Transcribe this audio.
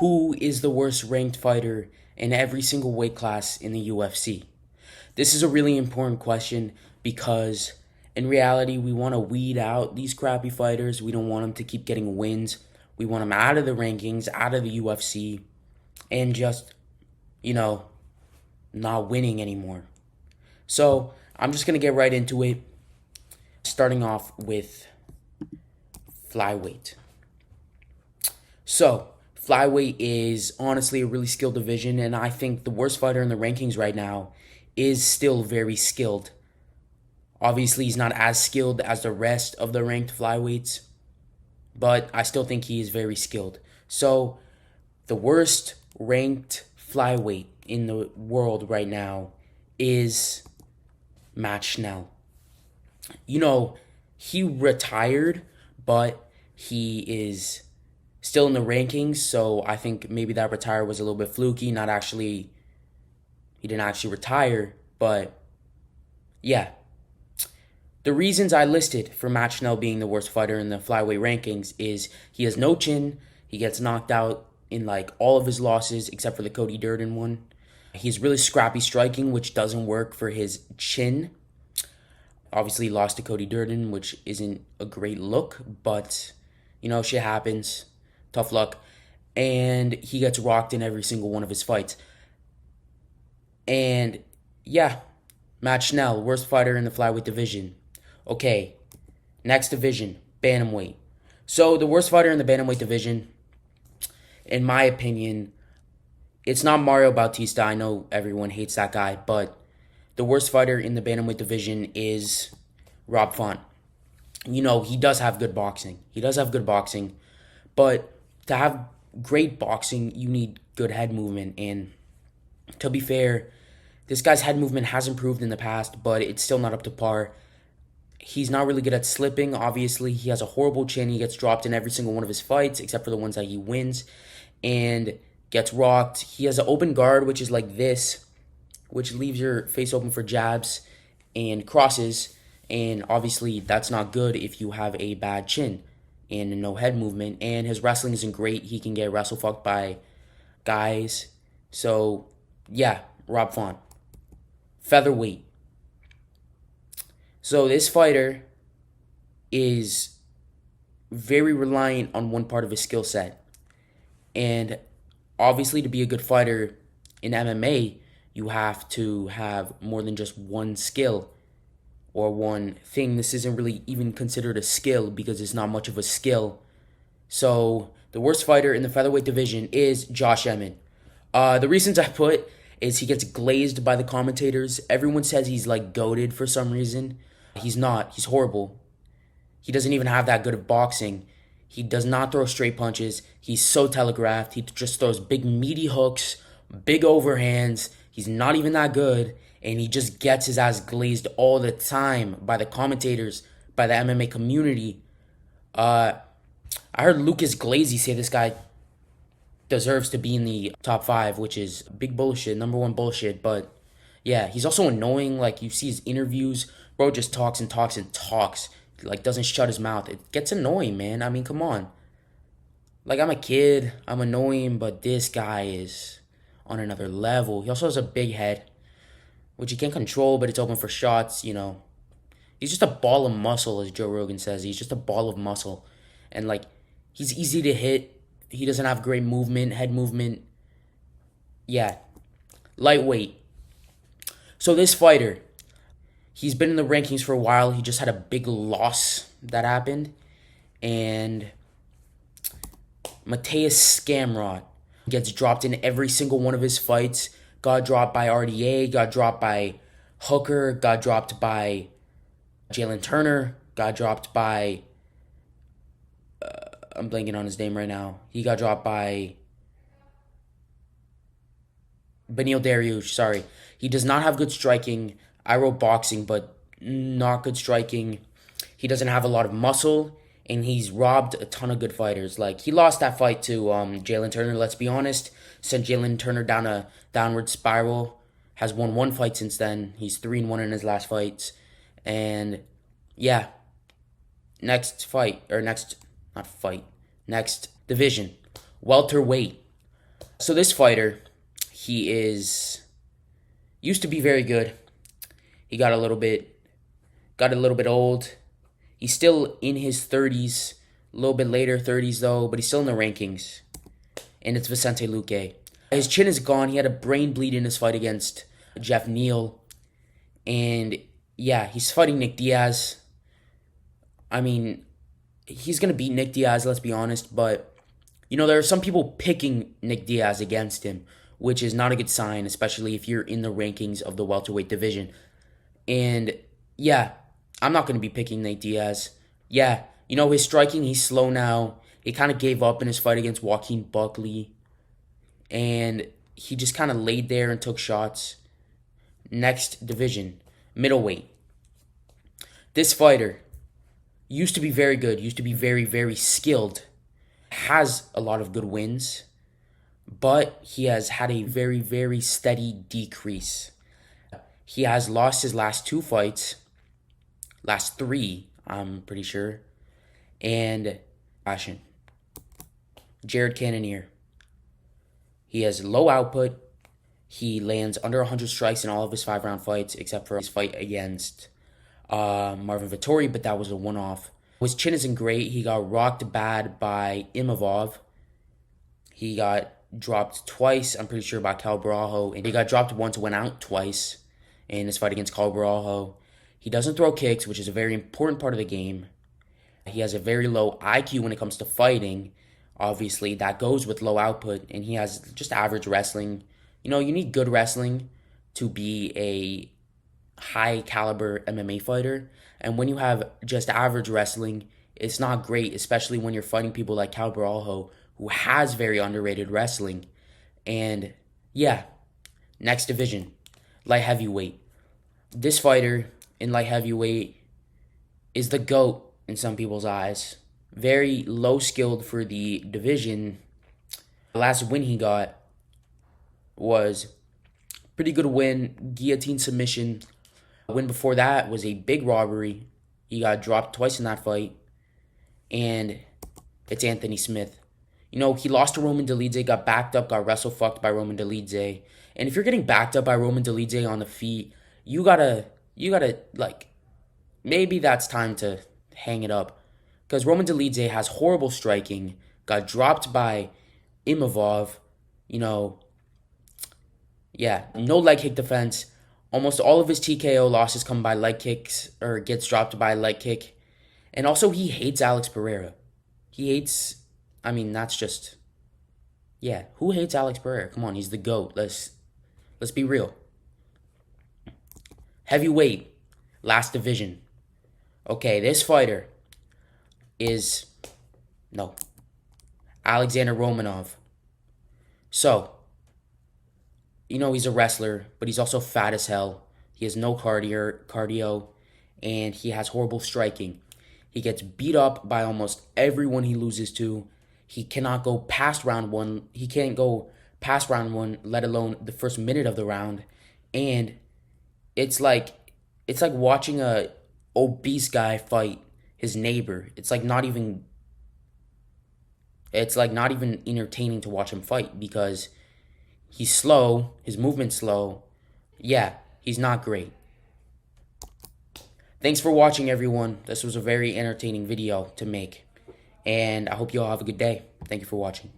who is the worst ranked fighter in every single weight class in the UFC? This is a really important question because in reality, we want to weed out these crappy fighters. We don't want them to keep getting wins. We want them out of the rankings, out of the UFC, and just, you know, not winning anymore. So I'm just going to get right into it, starting off with flyweight. So, flyweight is honestly a really skilled division, and I think the worst fighter in the rankings right now is still very skilled. Obviously, he's not as skilled as the rest of the ranked flyweights, but I still think he is very skilled. So, the worst ranked flyweight in the world right now is Matt Schnell. He retired, but he is still in the rankings, so I think maybe that retire was a little bit fluky. He didn't actually retire, but yeah. The reasons I listed for Matt Schnell being the worst fighter in the flyweight rankings is he has no chin. He gets knocked out in like all of his losses except for the Cody Durden one. He's really scrappy striking, which doesn't work for his chin. Obviously, he lost to Cody Durden, which isn't a great look, but shit happens. Tough luck. And he gets rocked in every single one of his fights. And yeah, Matt Schnell, worst fighter in the flyweight division. Okay, next division, bantamweight. So the worst fighter in the bantamweight division, in my opinion, it's not Mario Bautista. I know everyone hates that guy, but the worst fighter in the bantamweight division is Rob Font. He does have good boxing. But to have great boxing, you need good head movement. And to be fair, this guy's head movement has improved in the past, but it's still not up to par. He's not really good at slipping. Obviously, he has a horrible chin. He gets dropped in every single one of his fights, except for the ones that he wins, and gets rocked. He has an open guard, which is like this, which leaves your face open for jabs and crosses. And obviously, that's not good if you have a bad chin and no head movement. And his wrestling isn't great. He can get wrestle fucked by guys. So, yeah, Rob Font. Featherweight. So this fighter is very reliant on one part of his skill set. And obviously, to be a good fighter in MMA, you have to have more than just one skill or one thing. This isn't really even considered a skill because it's not much of a skill. So the worst fighter in the featherweight division is Josh Emmett. The reasons I put is he gets glazed by the commentators. Everyone says he's like goated for some reason. He's not. He's horrible. He doesn't even have that good of boxing. He does not throw straight punches. He's so telegraphed. He just throws big meaty hooks, big overhands. He's not even that good. And he just gets his ass glazed all the time by the commentators, by the MMA community. I heard Lucas Glazy say this guy deserves to be in the top 5, which is big bullshit, number one bullshit. But yeah, he's also annoying. Like, you see his interviews, bro just talks and talks and talks. Like, doesn't shut his mouth. It gets annoying, man. I mean, come on. Like, I'm a kid. I'm annoying, but this guy is on another level. He also has a big head, which he can't control, but it's open for shots, He's just a ball of muscle, as Joe Rogan says. He's just a ball of muscle. And, like, he's easy to hit. He doesn't have great movement, head movement. Yeah. Lightweight. So this fighter, he's been in the rankings for a while. He just had a big loss that happened. And Mateus Scamrot gets dropped in every single one of his fights. Got dropped by RDA, got dropped by Hooker, got dropped by Jalen Turner, got dropped by... I'm blanking on his name right now. He got dropped by Beneil Dariush, sorry. He does not have good striking. I wrote boxing, but not good striking. He doesn't have a lot of muscle, and he's robbed a ton of good fighters. Like, he lost that fight to Jalen Turner, let's be honest. Sent Jalen Turner down a downward spiral. Has won one fight since then. He's 3-1 in his last fights. And, yeah. Next division. Welterweight. So this fighter, he is used to be very good. He got a little bit old. He's still in his 30s, a little bit later 30s though, but he's still in the rankings. And it's Vicente Luque. His chin is gone. He had a brain bleed in his fight against Jeff Neal. And yeah, he's fighting Nick Diaz. I mean, he's going to beat Nick Diaz, let's be honest. But, there are some people picking Nick Diaz against him, which is not a good sign, especially if you're in the rankings of the welterweight division. And yeah, I'm not going to be picking Nick Diaz. Yeah, his striking, he's slow now. He kind of gave up in his fight against Joaquin Buckley. And he just kind of laid there and took shots. Next division, middleweight. This fighter used to be very good, used to be very, very skilled, has a lot of good wins, but he has had a very, very steady decrease. He has lost his last 2 fights, last 3, I'm pretty sure, and passion. Jared Cannonier. He has low output. He lands under 100 strikes in all of his 5-round fights, except for his fight against Marvin Vettori, but that was a one-off. His chin isn't great. He got rocked bad by Imavov. He got dropped twice, I'm pretty sure, by Cal Barajo. And he got dropped once, went out twice in his fight against Cal Barajo. He doesn't throw kicks, which is a very important part of the game. He has a very low IQ when it comes to fighting. Obviously, that goes with low output, and he has just average wrestling. You need good wrestling to be a high caliber MMA fighter. And when you have just average wrestling, it's not great, especially when you're fighting people like Cal Barajo, who has very underrated wrestling. And yeah, next division, light heavyweight. This fighter in light heavyweight is the GOAT in some people's eyes. Very low skilled for the division. The last win he got was pretty good win, guillotine submission. The win before that was a big robbery. He got dropped twice in that fight. And it's Anthony Smith. He lost to Roman Dolidze, got backed up, got wrestle-fucked by Roman Dolidze. And if you're getting backed up by Roman Dolidze on the feet, you gotta, maybe that's time to hang it up. Because Roman Dolidze has horrible striking, got dropped by Imavov, yeah, no leg kick defense. Almost all of his TKO losses come by leg kicks or gets dropped by a leg kick. And also, he hates Alex Pereira. That's just, yeah, who hates Alex Pereira? Come on, he's the GOAT. Let's be real. Heavyweight, last division. Okay, this fighter is, Alexander Romanov. So, he's a wrestler, but he's also fat as hell. He has no cardio, and he has horrible striking. He gets beat up by almost everyone he loses to. He cannot go past round 1. He can't go past round 1, let alone the first minute of the round. And it's like watching a obese guy fight his neighbor. It's not even entertaining to watch him fight because he's slow, his movement's slow. Yeah, he's not great. Thanks for watching, everyone. This was a very entertaining video to make. And I hope you all have a good day. Thank you for watching.